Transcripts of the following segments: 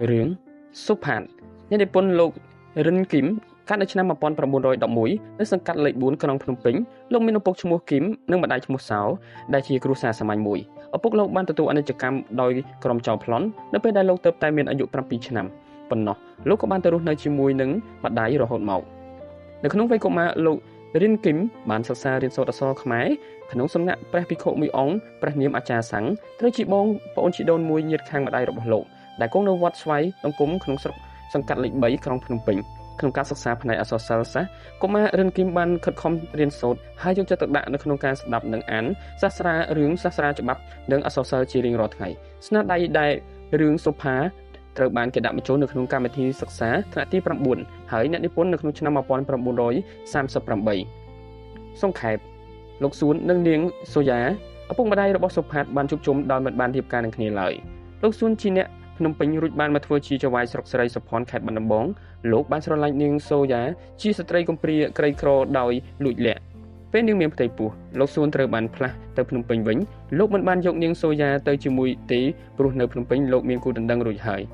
រឿងសុផាតអ្នកនិពន្ធលោករិនគីមកាលនៅឆ្នាំ1911នៅសង្កាត់លេខ4ក្រុងភ្នំពេញលោកមានឪពុកឈ្មោះគីមនិងម្ដាយឈ្មោះសោដែលជាគ្រួសារសាមញ្ញមួយឪពុកលោកបានទទួលអនិច្ចកម្មដោយក្រុមចៅប្លន់នៅពេលដែលលោកទើបតែមានអាយុ7ឆ្នាំប៉ុណ្ណោះលោកក៏បានទៅរស់នៅជាមួយនឹងម្ដាយរហូតមកនៅក្នុងវ័យកុមារលោករិនគីមបានសិក្សារៀនសូត្រអក្សរខ្មែរក្នុងសំណាក់ព្រះភិក្ខុមួយអង្គព្រះនាមអាចារ្យសាំងត្រូវជាបងប្អូនជីដូនមួយញាតិខាងម្ដាយរបស់លោកដែលគង់នៅវត្តស្វាយអង្គមក្នុងស្រុកសង្កាត់លេខ3ក្រុងភ្នំពេញក្នុងការសិក្សាផ្នែកអក្សរសិល្ប៍សាស្ត្រកុមាររិនគីមបានខិតខំរៀនសូត្រហើយយកចិត្តទុកដាក់នៅក្នុងការស្ដាប់និងអានសាស្ត្រារឿងសាស្ត្រាច្បាប់និងអក្សរសិល្ប៍ជារៀងរាល់ថ្ងៃស្នាដៃដែលរឿងសុផាត្រូវបានគេដាក់បញ្ចូលនៅក្នុងកម្មវិធីសិក្សាថ្នាក់ទី9ហើយអ្នកនិពន្ធនៅក្នុងឆ្នាំ1938សង្ខេបលោកសួននិងនាងសូយ៉ាឪពុកម្ដាយរបស់សុផាតបានជួបជុំដោយមិនបានរៀបការនឹងគ្នាឡើយលោកសួនជាអ្នកភ្នំពេញរួចបានមកធ្វើជាចៅហ្វាយស្រុកស្រីសុផាន់ខេត្តបាត់ដំបងលោកបានស្រឡាញ់នាងសូយ៉ាជាស្ត្រីកំព្រាក្រីក្រដោយលួចលាក់ពេលនាងមានផ្ទៃពោះលោកសួនត្រូវបានផ្លាស់ទៅភ្នំពេញវិញលោកមិនបានយកនាងសូយ៉ាទៅជាមួយទេព្រោះនៅភ្នំពេញលោកមានគូដណ្ដឹងរួចហើ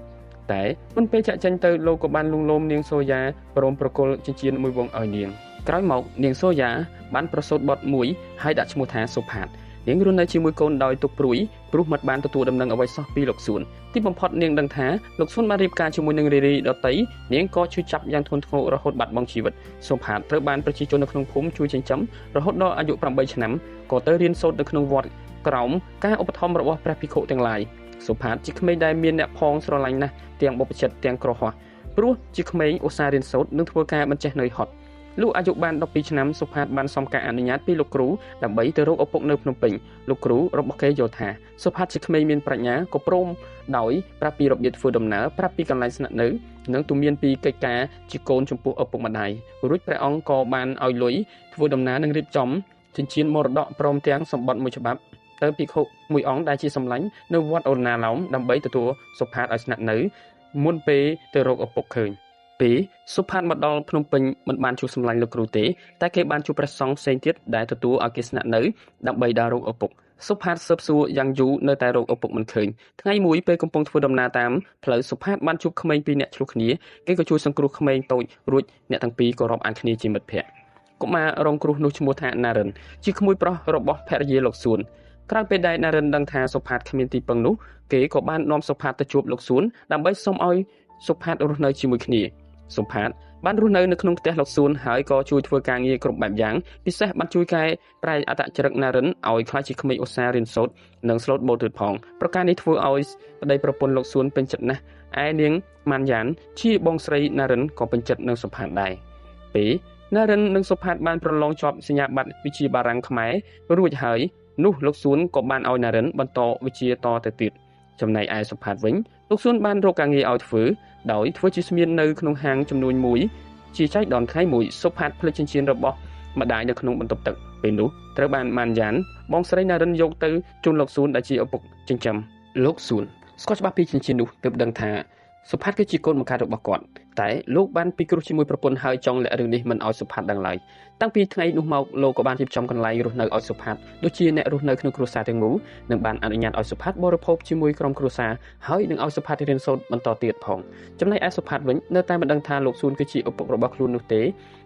យតែមុនពេលចាក់ចេញទៅលោកក៏បានលួងលោមនាងសូយ៉ាព្រមប្រគល់ចិញ្ចៀនមួយវងឲ្យនាងក្រោយមកនាងសូយ៉ាបានប្រសូតបុត្រមួយហើយដាក់ឈ្មោះថាសុផាតនាងរស់នៅជាមួយកូនដោយទុកព្រួយព្រោះមិនបានទទួលដំណឹងអ្វីសោះពីលោកសួនទីបំផុតនាងដឹងថាលោកសួនបានរៀបការជាមួយនឹងរីរីដតីនាងក៏ឈឺចាប់យ៉ាងធ្ងន់ធ្ងររហូតបាត់បង់ជីវិតសុផាតត្រូវបានប្រជាជននៅក្នុងភូមិជួយចិញ្ចឹមរហូតដល់អាយុ8ឆ្នាំក៏ទៅរៀនសូត្រនៅក្នុងវត្តក្រោមការឧបត្ថម្ភរបស់ព្រះភិក្ខុទាំងឡាយសុផាតជាក្មេងដែលមានអ្នកផងស្រឡាញ់ណាស់ទាំងបុព្វជិតទាំងក្រហមព្រោះជាក្មេងឧស្សាហ៍រៀនសូត្រនិងធ្វើការមិនចេះនៅហត់លុះអាយុបាន12ឆ្នាំសុផាតបានសុំការអនុញ្ញាតពីលោកគ្រូដើម្បីទៅរកឪពុកនៅភ្នំពេញលោកគ្រូរបស់គេយល់ថាសុផាតជាក្មេងមានប្រាជ្ញាក៏ព្រមដោយប្រាប់ពីរបៀបធ្វើដំណើរប្រាប់ពីកន្លែងស្នាក់នៅនិងទូមានពីកិច្ចការជាកូនចំពោះឪពុកម្ដាយរួចព្រះអង្គក៏បានឲ្យលុយធ្វើដំណើរនិងរៀបចំចិញ្ចៀនមរតកព្រមទាំងសម្បត្តិមួយច្បាប់ទៅភិក្ខុមួយអង្គដែលជាសម្លាញ់នៅវត្តអូរណាឡោមដើម្បីទទួលសុផាតឲ្យស្នាក់នៅមុនពេលទៅរកឪពុកឃើញពេលសុផាតមកដល់ភ្នំពេញមិនបានជួបសម្លាញ់លោកគ្រូទេតែគេបានជួបព្រះសង្ឃផ្សេងទៀតដែលទទួលឲ្យគេស្នាក់នៅដើម្បីដើររកឪពុកសុផាតស៊ើបសួរយ៉ាងយូរនៅតែរកឪពុកមិនឃើញថ្ងៃមួយពេលកំពុងធ្វើដំណើរតាមផ្លូវសុផាតបានជួបក្មេងពីរនាក់ឆ្លោះគ្នាគេក៏ជួយសង្គ្រោះក្មេងតូចរួចអ្នកទាំងពីរក៏រាប់អានគ្នាជាមិត្តភក្តិកុមាររងគ្រោះនោះឈ្មោះថាណារិនជាក្មួយប្រុសរបស់ភរិយាលោកសួនក្រោយពេលដែលណារិនដឹងថាសុផាតគ្មានទីពឹងនោះគេក៏បាននាំសុផាតទៅជួបលោកសួនដើម្បីសុំឲ្យសុផាតរស់នៅជាមួយគ្នាសុផាតបានរស់នៅក្នុងផ្ទះលោកសួនហើយក៏ជួយធ្វើការងារគ្រប់បែបយ៉ាងពិសេសបានជួយកែប្រែអត្តចរិតណារិនឲ្យក្លាយជាក្មេងឧស្សាហ៍រៀនសូត្រនិងស្លូតបូតទៀតផងប្រការនេះធ្វើឲ្យប្តីប្រពន្ធលោកសួនពេញចិត្តណាស់ឯនាងម៉ាន់យ៉ានជាបងស្រីណារិនក៏ពេញចិត្តនឹងសុផាតដែរពេលណារិននិងសុផាតបានប្រឡងជាប់សញ្ញាបត្រវិជ្ជាបារាំងខ្មែររួចហើយនោះលោកសួនក៏បានឲ្យណារិនបន្តវិជ្ជាតទៅទៀតចំណែកឯសុផាតវិញលោកសួនបានរកការងារឲ្យធ្វើដោយធ្វើជាស្មៀននៅក្នុងហាងចំនួនមួយជាចែកដនថ្ងៃមួយសុផាតភ្លេចចិញ្ចៀនរបស់ម្ដាយនៅក្នុងបន្ទប់ទឹកពេលនោះត្រូវបានម៉ាន់យ៉ានបងស្រីណារិនយកទៅជូនលោកសួនដែលជាឪពុកចិញ្ចឹមលោកសួនស្គាល់ច្បាស់ពីចិញ្ចៀននោះទើបដឹងថាសុផាតគឺជាកូនបង្កើតរបស់គាត់តែលោកបានពិគ្រោះជាមួយប្រពន្ធហើយចង់លាក់រឿងនេះមិនឲ្យសុផាតដឹងឡើយតាំងពីថ្ងៃនោះមកលោកក៏បានរៀបចំកន្លែងរស់នៅឲ្យសុផាតដូចជាអ្នករស់នៅក្នុងគ្រួសារទាំងមូលនិងបានអនុញ្ញាតឲ្យសុផាតបរិភោគជាមួយក្រុមគ្រួសារហើយនឹងឲ្យសុផាតរៀនសូត្របន្តទៀតផងចំណែកឯសុផាតវិញនៅតែមិនដឹងថាលោកសួនគឺជាឪពុករបស់ខ្លួននោះទេ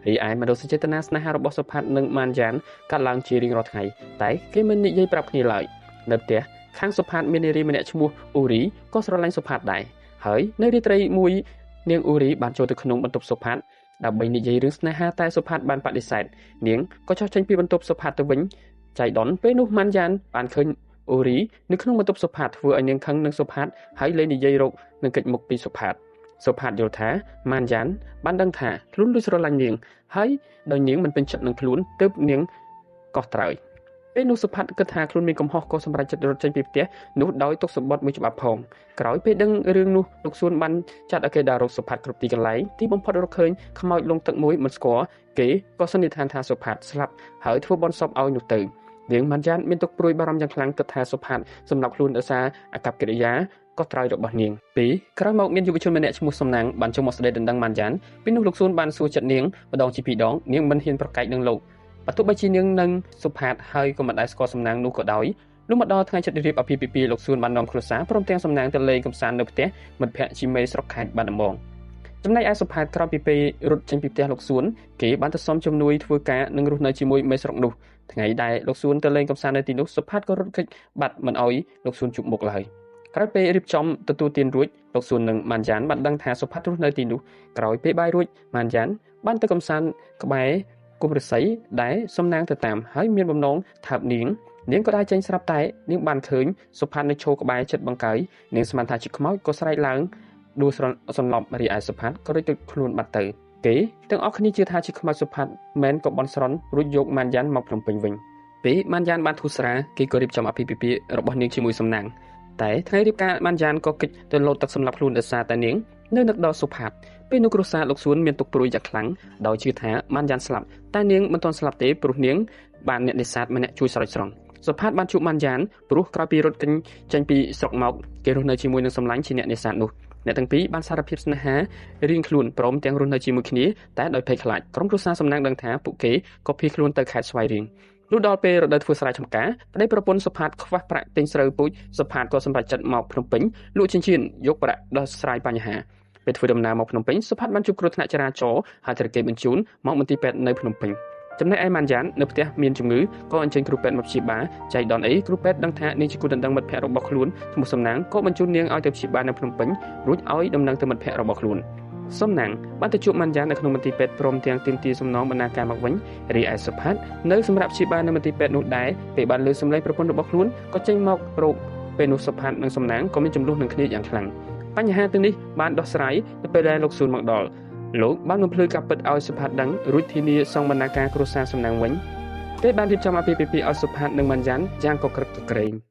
រីឯមនោសញ្ចេតនាស្នេហារបស់សុផាតនិងម៉ាន់យ៉ានកាត់ឡើងជារៀងរាល់ថ្ងៃតែគេមិននិយាយប្រាប់គ្នាឡើយនៅផ្ទះខាងសុផាតមាននារីម្នាក់ឈ្មោះអ៊ូរីក៏ស្រឡាញ់សុផាតដែរហើយនៅរាត្រីមួយនាងអ៊ូរីបានចូលទៅក្នុងបន្ទប់សុផាតដើម្បីនិយាយរឿងស្នេហាតែសុផាតបានបដិសេធនាងក៏ចុះចេញពីបន្ទប់សុផាតទៅវិញចៃដន្យពេលនោះម៉ាន់យ៉ានបានឃើញអ៊ូរីនៅក្នុងបន្ទប់សុផាតធ្វើឲ្យនាងខឹងនឹងសុផាតហើយលែងនិយាយរកនឹងកិច្ចមុខពីសុផាតយល់ថាម៉ាន់យ៉ានបានដឹងថាខ្លួនលួចស្រឡាញ់នាងហើយដោយនាងមិនពេញចិត្តនឹងខ្លួនទើបនាងកោះត្រើយពេលនោះសុផាតគិតថាខ្លួនមានកំហុសក៏សម្រេចចិត្តរត់ចេញពីផ្ទះនោះដោយទុកសម្បត្តិមួយច្បាប់ផងក្រោយពេលដឹងរឿងនោះលោកសួនបានចាត់ឲ្យគេដើររកសុផាតគ្រប់ទីកន្លែងទីបំផុតរកឃើញខ្មោចលងទឹកមួយមិនស្គាល់គេក៏សន្និដ្ឋានថាសុផាតស្លាប់ហើយធ្វើបន់សពឲ្យនោះទៅនាងម៉ាន់យ៉ានមានទុកព្រួយបារម្ភយ៉ាងខ្លាំងគិតថាសុផាតសម្លាប់ខ្លួនដោយសារអាកប្បកិរិយាក៏ត្រើយរបស់នាងពេលក្រោយមកមានយុវជនម្នាក់ឈ្មោះសំណាងបានចូលមកស្ដីដណ្ដឹងម៉ាន់យ៉ានពេលនោះលោកសួនបានសួរចិត្តនាងម្ដងជាពីរដងនាងមិនហ៊ានប្រកែកនឹងលោកបើទោះបីជានាងនឹងសុផាតហើយក៏មិនដែលស្គាល់សំណាងនោះក៏ដោយ លុះមកដល់ថ្ងៃចិត្តរៀបអាពាហ៍ពិពាហ៍លោកសួនបាននាំគ្រួសារព្រមទាំងសំណាងទៅលេងកម្សាន្តនៅផ្ទះមិត្តភ័ក្តិជីមេស្រុកខេត្តបាត់ដំបងចំណែកឯសុផាតក្រោយពីពេលរត់ចេញពីផ្ទះលោកសួនគេបានទៅសុំជំនួយធ្វើការនិងរស់នៅជាមួយមេស្រុកនោះថ្ងៃដែលលោកសួនទៅលេងកម្សាន្តនៅទីនោះសុផាតក៏រត់គេចបាត់មិនអោយលោកសួនជួបមុខឡើយក្រោយពេលរៀបចំទទួលទានរួចលោកសួននិងម៉ាន់យ៉ានបានដឹងថាសុផាតរស់នៅទីនោះក្រោយពេលបាយរួចម៉ាន់យ៉ានបានទៅកម្សាន្តក្បែរគុំរស័យដែលសំណាងទៅតាមហើយមានបំណងថើបនាងក៏ដើរចេញស្រាប់តែនាងបានឃើញសុផាតនៅឈរក្បែរចិត្តបង្កើយនាងស្មានថាជាខ្មោចក៏ស្រែកឡើងដួលសន្លប់រីឯសុផាតក៏រត់ទៅខ្លួនបាត់ទៅគេទាំងអស់គ្នាជឿថាជាខ្មោចសុផាតមែនក៏បន់ស្រន់រួចយកម៉ាន់យ៉ានមកភ្នំពេញវិញពេលម៉ាន់យ៉ានបានធូរស្រាលគេក៏រៀបចំអាពាហ៍ពិពាហ៍របស់នាងជាមួយសំណាងតែថ្ងៃរៀបការម៉ាន់យ៉ានក៏គេចទៅលោតទឹកសម្រាប់ខ្លួនដោយសារតែនាងនៅនឹកដល់សុផាតពេលនោះគ្រួសារលោកសួនមានទុកព្រួយយ៉ាងខ្លាំងដោយជឿថាម៉ាន់យ៉ានស្លាប់តែនាងមិនទាន់ស្លាប់ទេព្រោះនាងបានអ្នកនេសាទម្នាក់ជួយស្រោចស្រង់សុផាតបានជួបម៉ាន់យ៉ានព្រោះក្រោយពីរត់ចេញពីស្រុកមកគេរស់នៅជាមួយនឹងសម្លាញ់ជាអ្នកនេសាទនោះអ្នកទាំងពីរបានសារភាពស្នេហារៀងខ្លួនព្រមទាំងរស់នៅជាមួយគ្នាតែដោយភ័យខ្លាចក្រុមគ្រួសារសំណាងដឹងថាពួកគេក៏ភៀសខ្លួនទៅខេត្តស្វាយរៀងលុះដល់ពេលរដូវធ្វើស្រែចម្ការប្តីប្រពន្ធសុផាតខ្វះប្រាក់ទិញស្រូវពូជសុផាតក៏សម្រេចចិត្តមកភ្នំពេញលក់ចិញ្ចៀនយកប្រាក់ដោះស្រាយបញ្ហាពេលធ្វើដំណើរមកភ្នំពេញសុផាតបានជួបគ្រោះថ្នាក់ចរាចរណ៍ហើយត្រូវគេបញ្ជូនមកមន្ទីរពេទ្យនៅភ្នំពេញចំណែកឯម៉ាន់យ៉ាននៅផ្ទះមានជំងឺក៏អញ្ជើញគ្រូពេទ្យមកព្យាបាលចៃដន្យអីគ្រូពេទ្យដឹងថានាងជាគូដណ្ដឹងមិត្តភ័ក្តិរបស់ខ្លួនឈ្មោះសំណាងក៏បញ្ជូននាងឲ្យទៅព្យាបាលនៅភ្នំពេញរួចឲ្យដំណឹងទៅមិត្តភ័ក្តិរបស់ខ្លួនសំណាងបានទៅជួបម៉ាន់យ៉ាននៅក្នុងមន្ទីរពេទ្យព្រមទាំងទាមទារសំណងបណ្ណាការមកវិញរីឯសុផាតនៅសម្រាប់ព្យាបាលនៅមន្ទីរពេទ្យនោះដែរពេលបានលើសំឡេងប្រពន្ធរបស់ខ្លួនក៏ចេញមករកពេលនោះសុផាតនិងសំណាងក៏មានចំនួននឹងគ្នាយ៉ាងខ្លាំងបញ្ហាទាំងនេះបានដោះស្រាយនៅពេលដែលលោកសួនមកដល់លោកបានបំភ្លឺការពិតឲ្យសុផាតដឹងរួចធានាសងបណ្ណាការគ្រួសារសំណាងវិញពេលបានរៀបចំអាពាហ៍ពិពាហ៍ឲ្យសុផាតនិងម៉ាន់យ៉ានយ៉ាងកក្រឹកកក្រែង